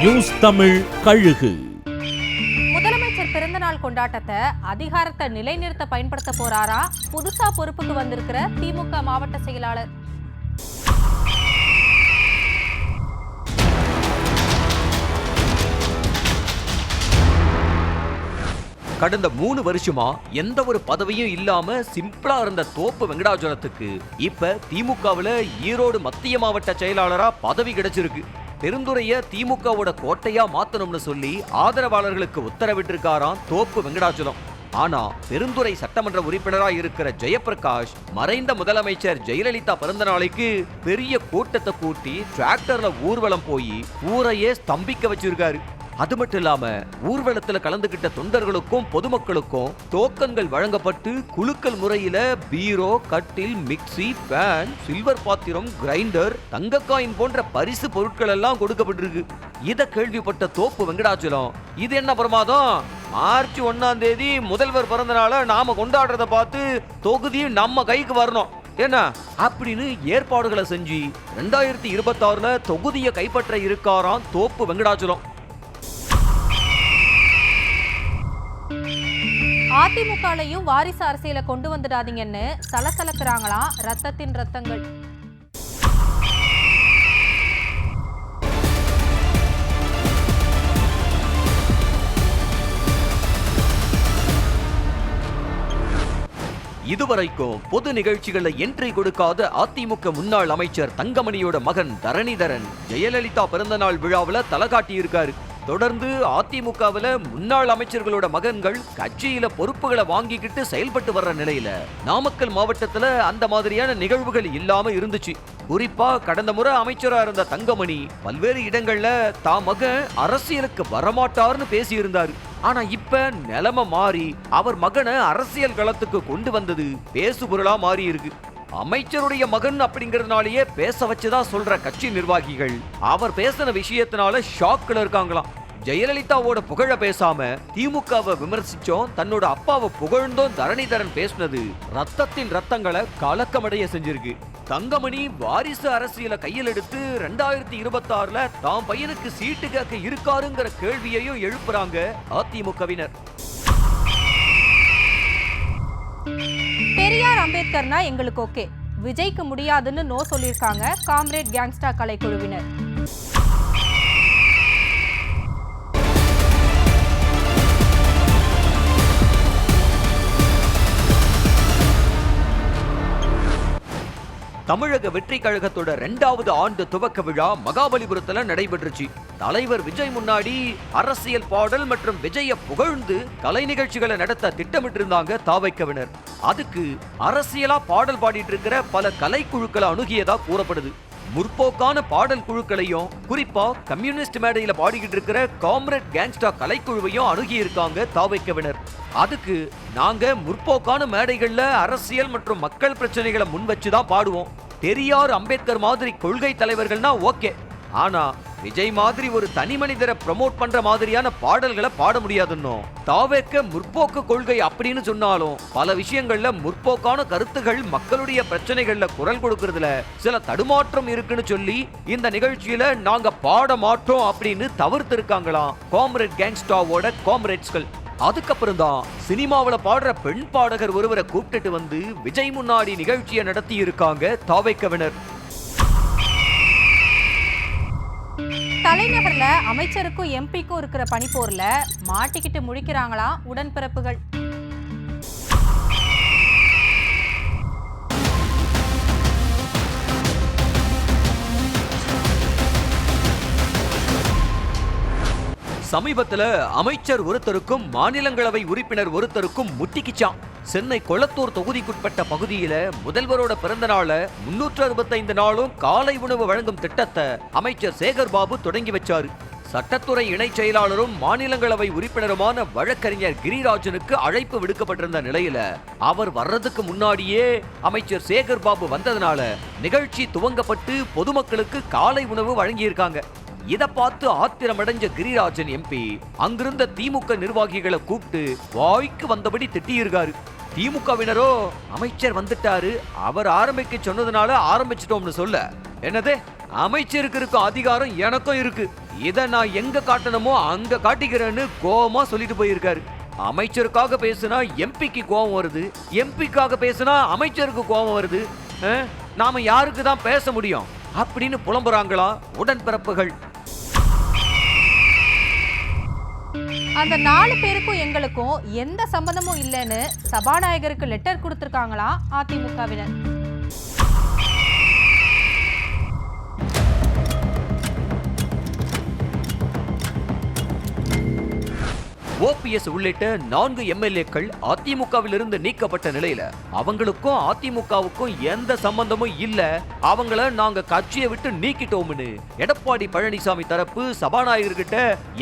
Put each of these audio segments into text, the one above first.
News Tamil கழுகு. முதலமைச்சர் பிறந்தநாள் கொண்டாட்டத்தை அதிகாரத்தை நிலைநிறுத்த பயன்படுத்த போறாரா புதுசா பொறுப்புக்கு வந்திருக்கிற திமுக மாவட்ட செயலாளர்? கடந்த 3 வருஷமா எந்த ஒரு பதவியும் இல்லாம சிம்பிளா இருந்த தோப்பு வெங்கடாச்சலத்துக்கு இப்ப திமுகவுல ஈரோடு மத்திய மாவட்ட செயலாளரா பதவி கிடைச்சிருக்கு. பெருந்துறைய திமுகவோட கோட்டையா மாத்தணும்னு சொல்லி ஆதரவாளர்களுக்கு உத்தரவிட்டிருக்காராம் தோப்பு வெங்கடாச்சலம். ஆனா பெருந்துறை சட்டமன்ற உறுப்பினரா இருக்கிற ஜெயபிரகாஷ் மறைந்த முதலமைச்சர் ஜெயலலிதா பிறந்த நாளைக்கு பெரிய கூட்டத்தை கூட்டி டிராக்டர்ல ஊர்வலம் போய் ஊரையே ஸ்தம்பிக்க வச்சிருக்காரு. அது மட்டும் இல்லாம ஊர்வலத்துல கலந்துகிட்ட தொண்டர்களுக்கும் பொதுமக்களுக்கும் டோக்கன்கள் வழங்கப்பட்டு குலுக்கல் முறையில பீரோ, கட்டில், மிக்சி, ஃபேன், சில்வர் பாத்திரம், கிரைண்டர், தங்க காயின் போன்ற பரிசு பொருட்கள் எல்லாம் கொடுக்கப்பட்டிருக்கு. இத கேள்விப்பட்ட தோப்பு வெங்கடாச்சலம், இது என்ன பிரமாதம், மார்ச் 1ஆம் தேதி முதல்வர் பிறந்த நாள நாம கொண்டாடுறத பார்த்து தொகுதியும் நம்ம கைக்கு வரணும் என்ன அப்படின்னு ஏற்பாடுகளை செஞ்சு 2026ல தொகுதியை கைப்பற்ற இருக்காராம் தோப்பு வெங்கடாச்சலம். அதிமுகலையும் வாரிசு அரசியலை கொண்டு வந்துடாதீங்கன்னு சலசலக்குறாங்களாம் ரத்தத்தின் ரத்தங்கள். இதுவரைக்கும் பொது நிகழ்ச்சிகள்ல என்ட்ரி கொடுக்காத அதிமுக முன்னாள் அமைச்சர் தங்கமணியோட மகன் தரணிதரன் ஜெயலலிதா பிறந்தநாள் விழாவில் தலை காட்டியிருக்காரு. தொடர்ந்து அதிமுகவில் முன்னாள் அமைச்சர்களோட மகன்கள் கட்சியில பொறுப்புகளை வாங்கிக்கிட்டு செயல்பட்டு வர்ற நிலையில நாமக்கல் மாவட்டத்துல அந்த மாதிரியான நிகழ்வுகள் இல்லாம இருந்துச்சு. குறிப்பா கடந்த முறை அமைச்சரா இருந்த தங்கமணி பல்வேறு இடங்கள்ல தான் மகன் அரசியலுக்கு வரமாட்டார்னு பேசியிருந்தாரு. ஆனா இப்ப நிலைமை மாறி அவர் மகனை அரசியல் களத்துக்கு கொண்டு வந்தது பேசுபொருளா மாறி இருக்கு. அமைச்சருடைய மகன் அப்படிங்கறதுனாலயே பேச வச்சதா சொல்ற கட்சி நிர்வாகிகள் அவர் பேசின விஷயத்தினால ஷாக்ல இருக்காங்களாம். ஜெயலலிதாவோட புகழ பேசாம திமுகவை விமர்சிச்சோம், தன்னோட அப்பாவை புகழ்ந்தோம் தரணிதரன் பேசினது ரத்தத்தின் ரத்தங்களை கலக்கமடைய செஞ்சிருக்கு. தங்கமணி வாரிசு அரசியலை கையில் எடுத்து 2026ல தாம் பையனுக்கு சீட்டு கேட்க இருக்காருங்கிற கேள்வியையும் எழுப்புறாங்க அதிமுகவினர். பெரியார் அம்பேத்கர்னா எங்களுக்கு ஓகே, விஜய்க்கு முடியாதுன்னு நோ சொல்லியிருக்காங்க காம்ரேட் கேங்ஸ்டா கலைக்குழுவினர். தமிழக வெற்றி கழகத்தோட 2வது ஆண்டு துவக்க விழா மகாபலிபுரத்துல நடைபெற்றுச்சு. தலைவர் விஜய் முன்னாடி அரசியல் பாடல் மற்றும் விஜய புகழ்ந்து கலை நிகழ்ச்சிகளை நடத்த திட்டமிட்டிருந்தாங்க தாவைக்கவினர். அதுக்கு அரசியலா பாடல் பாடிட்டு இருக்கிற பல கலைக்குழுக்களை அணுகியதா கூறப்படுது. முற்போக்கான பாடல் குழுக்களையும் குறிப்பா கம்யூனிஸ்ட் மேடையில பாடிக்கிட்டு இருக்கிற காம்ரேட் கேங்ஸ்டா கலைக்குழுவையும் அணுகி இருக்காங்க தாவைக்கவினர். அதுக்கு நாங்க முற்போக்கான மேடைகள்ல அரசியல் மற்றும் மக்கள் பிரச்சனைகளை முன் வச்சுதான் பாடுவோம். பெரியார் அம்பேத்கர் மாதிரி கொள்கை தலைவர்கள்னா ஓகே, ஆனா விஜய் மாதிரி ஒரு தனி மனிதரை ப்ரமோட் பண்ற மாதிரியான பாடல்களை பாட முடியாதுன்னு தாவேக்க முற்போக்கு கொள்கை அப்படின்னு சொன்னாலும் பல விஷயங்கள்ல முற்போக்கான கருத்துகள் மக்களுடைய பிரச்சனைகள்ல குரல் கொடுக்கறதுல சில தடுமாற்றம் இருக்குன்னு சொல்லி இந்த நிகழ்ச்சியில நாங்க பாட மாட்டோம் அப்படின்னு தவிர்த்து இருக்காங்களாம் காம்ரேட் கேங்ஸ்டாவோட காம்ரேட்ஸ்கள். அதுக்கப்புறம் தான் சினிமாவில் பாடுற பெண் பாடகர் ஒருவரை கூப்பிட்டு வந்து விஜய் முன்னாடி நிகழ்ச்சியை நடத்தி இருக்காங்க தாவைக்கவினர். தலைநகர்ல அமைச்சருக்கும் எம்பிக்கும் இருக்கிற பனிப்போர்ல மாட்டிக்கிட்டு முழிக்கிறாங்களா உடன்பிறப்புகள். சமீபத்துல அமைச்சர் ஒருத்தருக்கும் மாநிலங்களவை உறுப்பினர் ஒருத்தருக்கும் முட்டிக்கிச்சான். சென்னை கொளத்தூர் தொகுதிக்குட்பட்ட பகுதியில முதல்வரோட பிறந்த நாள 365 நாளும் காலை உணவு வழங்கும் திட்டத்தை அமைச்சர் சேகர்பாபு தொடங்கி வச்சாரு. சட்டத்துறை இணை செயலாளரும் மாநிலங்களவை உறுப்பினருமான வழக்கறிஞர் கிரிராஜனுக்கு அழைப்பு விடுக்கப்பட்டிருந்த நிலையில அவர் வர்றதுக்கு முன்னாடியே அமைச்சர் சேகர்பாபு வந்ததுனால நிகழ்ச்சி துவங்கப்பட்டு பொதுமக்களுக்கு காலை உணவு வழங்கியிருக்காங்க. இத பார்த்து ஆத்திரமடைஞ்ச கிரிராஜன் எம்பி அங்கிருந்த திமுக நிர்வாகிகளை கூப்பிட்டு வாய்க்கு வந்தபடி திட்டியிருக்காரு. திமுகவினரோ அமைச்சர் வந்துட்டாரு, அவர் ஆரம்பிக்க சொன்னதுனால ஆரம்பிச்சிட்டோம்னு சொல்ல, என்னது அமைச்சருக்கு இருக்க அதிகாரம் எனக்கும் இருக்கு. இத நான் எங்க காட்டணுமோ அங்க காட்டிக்கிறேன்னு கோவமா சொல்லிட்டு போயிருக்காரு. அமைச்சருக்காக பேசுனா எம்பிக்கு கோவம் வருது, எம்பிக்காக பேசுனா அமைச்சருக்கு கோவம் வருது. நாம யாருக்கு தான் பேச முடியும் அப்படின்னு புலம்புறாங்களா உடன்பிறப்புகள். அந்த 4 பேருக்கும் எங்களுக்கும் எந்த சம்பந்தமும் இல்லைன்னு சபாநாயகருக்கு லெட்டர் கொடுத்திருக்காங்களா அதிமுகவினர். ஓபிஎஸ் உள்ளிட்ட 4 எம்எல்ஏக்கள் அதிமுகவிலிருந்து நீக்கப்பட்ட நிலையில அவங்களுக்கும் அதிமுகவுக்கும் எந்த சம்பந்தமும் இல்ல, அவங்கள நாங்க கட்சியை விட்டு நீக்கிட்டோம்னு எடப்பாடி பழனிசாமி தரப்பு சபாநாயகர்கிட்ட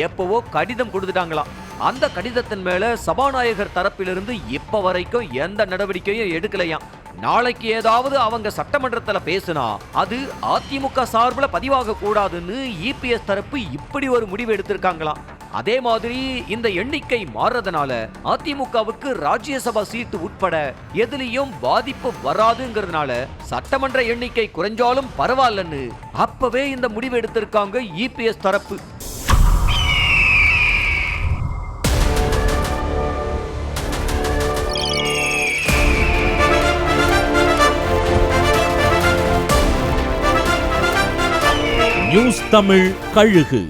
எப்பவோ கடிதம் கொடுத்துட்டாங்களாம். அந்த கடிதத்தின் மேல சபாநாயகர் தரப்பிலிருந்து இப்ப வரைக்கும் எந்த நடவடிக்கையும் எடுக்கலையாம். நாளைக்கு ஏதாவது அவங்க சட்டமன்றத்துல பேசினா அது அதிமுக சார்பில் பதிவாக கூடாதுன்னு இபிஎஸ் தரப்பு இப்படி ஒரு முடிவு எடுத்திருக்காங்களாம். அதே மாதிரி இந்த எண்ணிக்கை மாறுறதுனால அதிமுகவுக்கு ராஜ்யசபா சீட்டு உட்பட எதிலையும் பாதிப்பு வராதுங்கிறதுனால சட்டமன்ற எண்ணிக்கை குறைஞ்சாலும் பரவாயில்லன்னு அப்பவே இந்த முடிவு எடுத்திருக்காங்க இபிஎஸ் தரப்பு. நியூஸ் தமிழ் கழுகு.